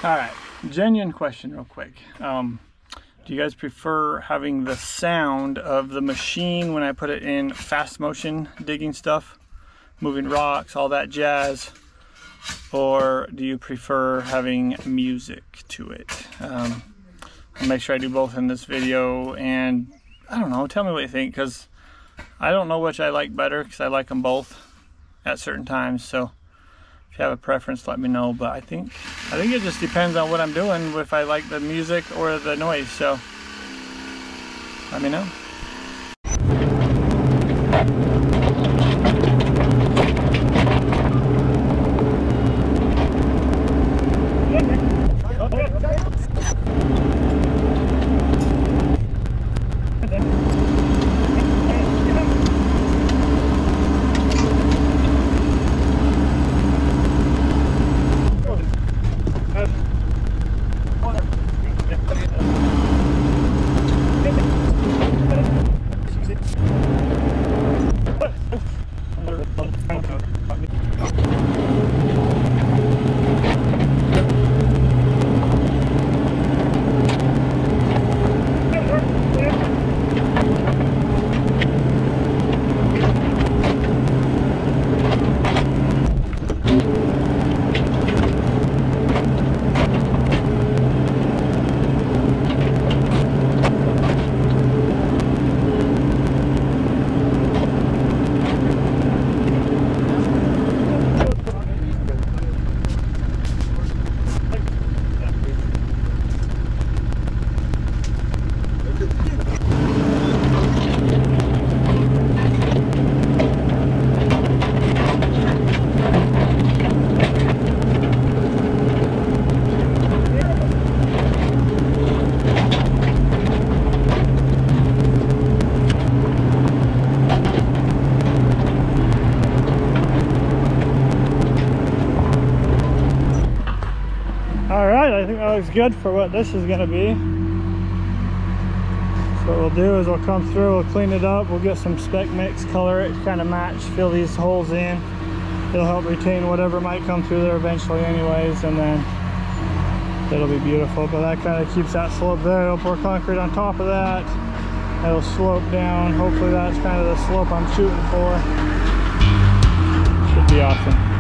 Alright, genuine question real quick. Do you guys prefer having the sound of the machine when I put it in fast motion digging stuff, moving rocks, all that jazz? Or do you prefer having music to it? I'll make sure I do both in this video, and I don't know, tell me what you think, because I don't know which I like better, because I like them both at certain times. So if you have a preference, let me know. But I think it just depends on what I'm doing, if I like the music or the noise. So let me know. Alright, I think that looks good for what this is going to be. So what we'll do is we'll come through, we'll clean it up, we'll get some spec mix, color it, kind of match, fill these holes in. It'll help retain whatever might come through there eventually anyways, and then it'll be beautiful. But that kind of keeps that slope there. It'll pour concrete on top of that. It'll slope down. Hopefully that's kind of the slope I'm shooting for. Should be awesome.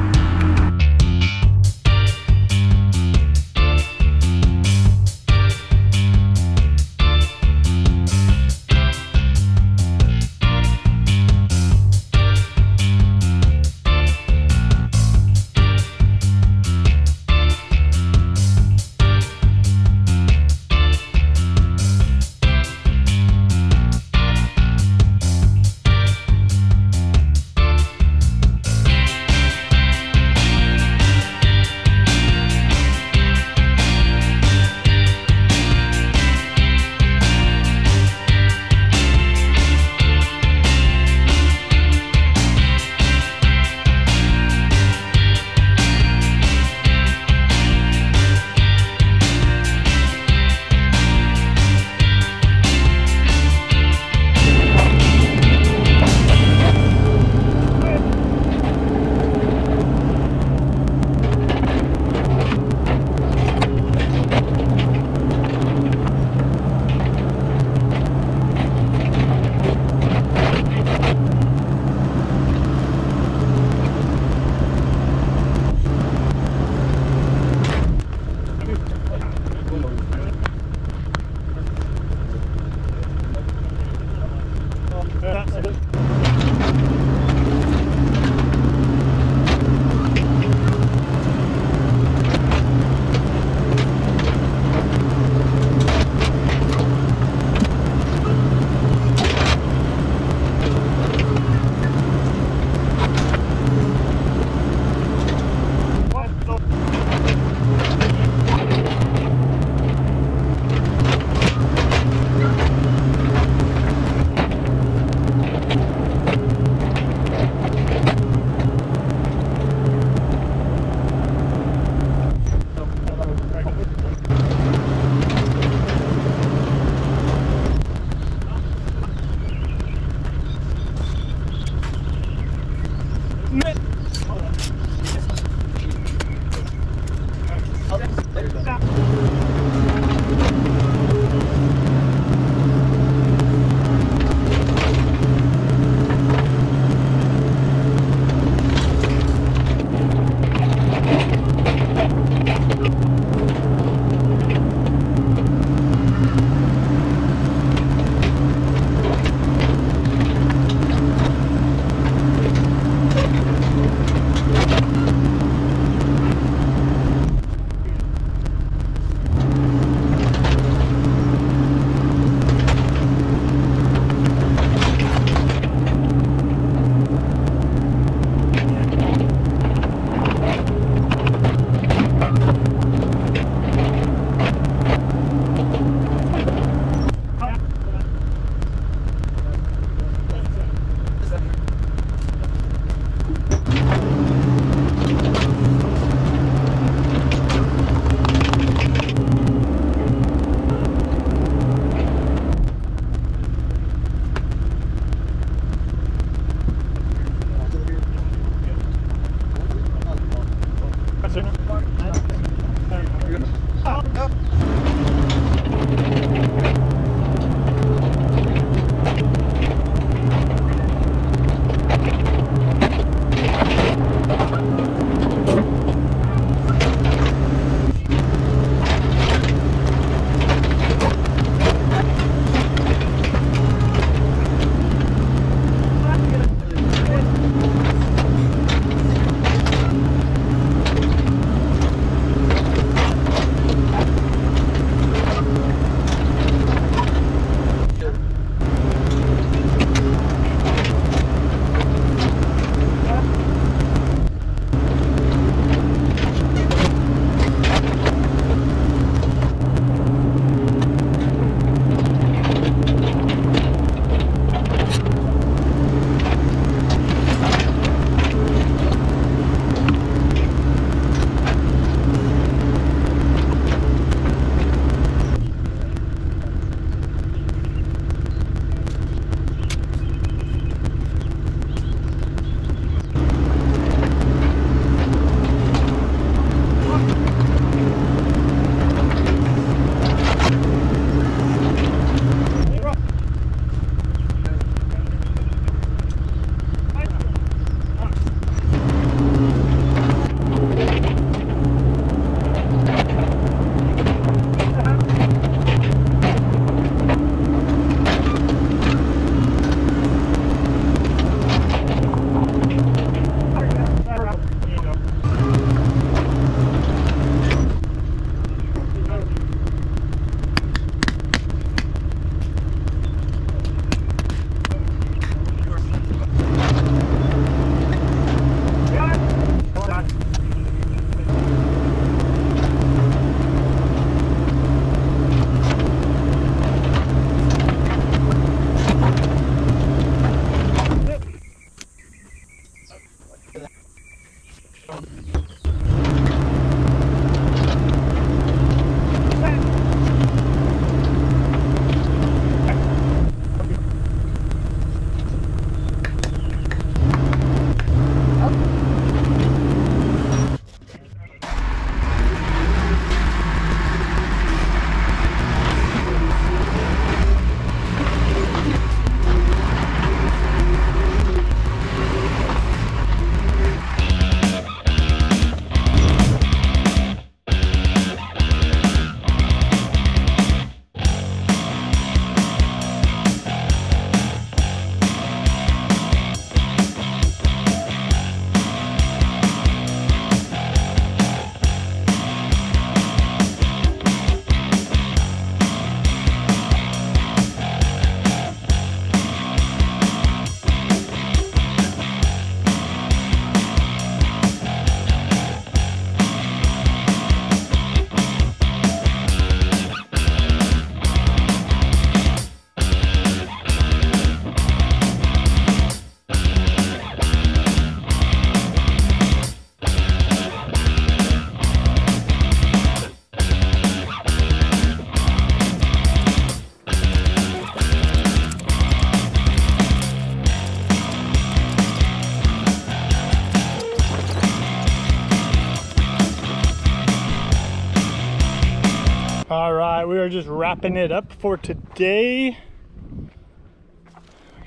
right, we are just wrapping it up for today.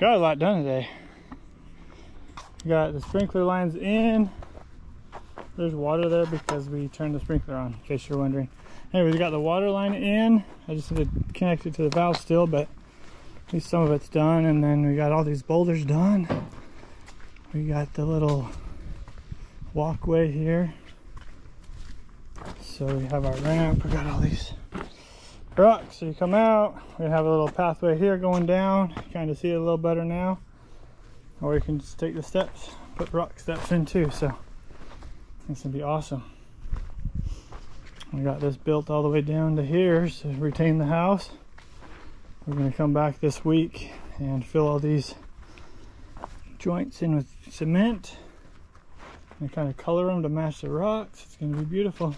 Got a lot done today. Got the sprinkler lines in. There's water there because we turned the sprinkler on, in case you're wondering. Anyways, we got the water line in. I just need to connect it to the valve still, but at least some of it's done. And then we got all these boulders done. We got the little walkway here. So we have our ramp. We got all these rocks. So you come out, we have a little pathway here going down. You kind of see it a little better now. Or you can just take the steps, put rock steps in too. So this will be awesome. We got this built all the way down to here to retain the house. We're going to come back this week and fill all these joints in with cement and kind of color them to match the rocks. It's going to be beautiful.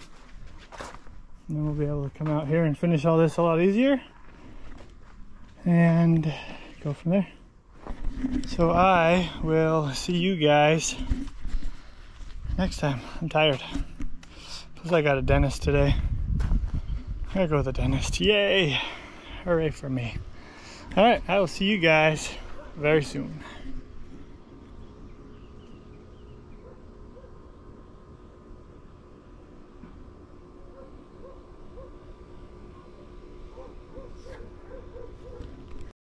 And then we'll be able to come out here and finish all this a lot easier and go from there. So I will see you guys next time. I'm tired. Plus I got a dentist today. I gotta go to the dentist. Yay! Hooray for me. Alright, I will see you guys very soon.